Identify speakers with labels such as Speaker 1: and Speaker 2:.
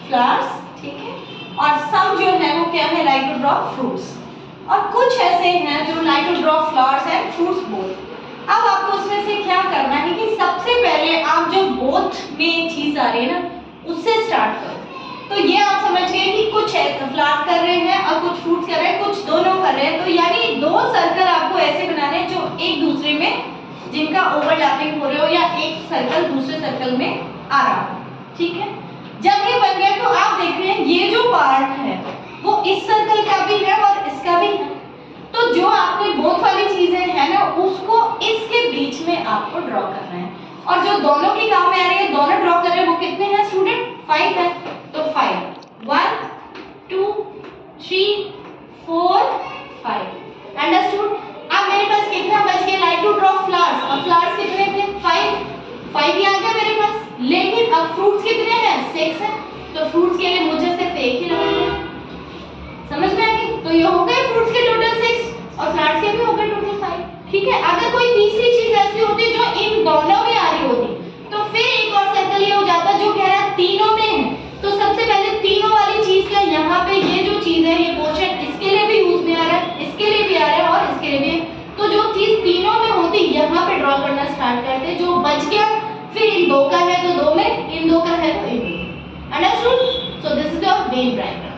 Speaker 1: Flowers, ठीक है, और सम जो है वो क्या है, लाइक टू ड्रॉ फ्रूट्स, और कुछ ऐसे हैं जो like to draw flowers and fruits both. अब आपको उसमें से क्या करना है कि सबसे पहले आप जो बोथ में चीज आ रही है ना उससे स्टार्ट करो। तो ये आप समझ गए कि कुछ फ्लावर कर रहे हैं और कुछ फ्रूट्स कर रहे हैं, कुछ दोनों कर रहे हैं, तो यानी दो सर्कल आपको ऐसे बनाने हैं जो एक दूसरे में जिनका ओवरलैपिंग हो रहे हो या एक सर्कल दूसरे सर्कल में आ रहा हो, ठीक है। जब ये बन गया तो आप देख रहे हैं ये जो पार्ट है वो इस सर्कल का भी है और इसका भी है, तो जो आपने बोथ वाली चीजें हैं ना उसको इसके बीच में आपको ड्रॉ करना है, और जो दोनों के काम में आ रही है दोनों ड्रॉ कर रहे हैं वो कितने हैं स्टूडेंट, 5 है, तो 5 1 2 3 4 5, अंडरस्टूड। अब मेरे पास कितना बच गया, लाइक टू ड्रॉ फ्लावर्स, और फ्लावर्स कितने थे 5 ही आ गया मेरे पास, लेकिन अब फ्रूट्स कितने हैं 6 है, तो फ्रूट्स के लिए मुझे सिर्फ एक ही लगाना है, समझ में आ गई। तो ये हो गए फ्रूट्स के टोटल 6 और फ्लावर्स के भी हो गए टोटल 5, ठीक है। अगर कोई तीसरी चीज ऐसी होती जो इन दोनों में आ रही होती तो फिर एक और सर्कल ये हो जाता जो कह रहा है तीनों में है, तो सबसे पहले तीनों वाली चीज का यहाँ पे ये जो चीज है ये पोर्शन इसके लिए भी यूज में आ रहा है, इसके लिए भी आ रहा है और इसके लिए भी, तो जो चीज तीनों में होती यहाँ पे ड्रॉ करना स्टार्ट करते, जो बच गया फिर इन दो का है तो दो में, इन दो का है तो इन दो, understood. So this is your Venn diagram.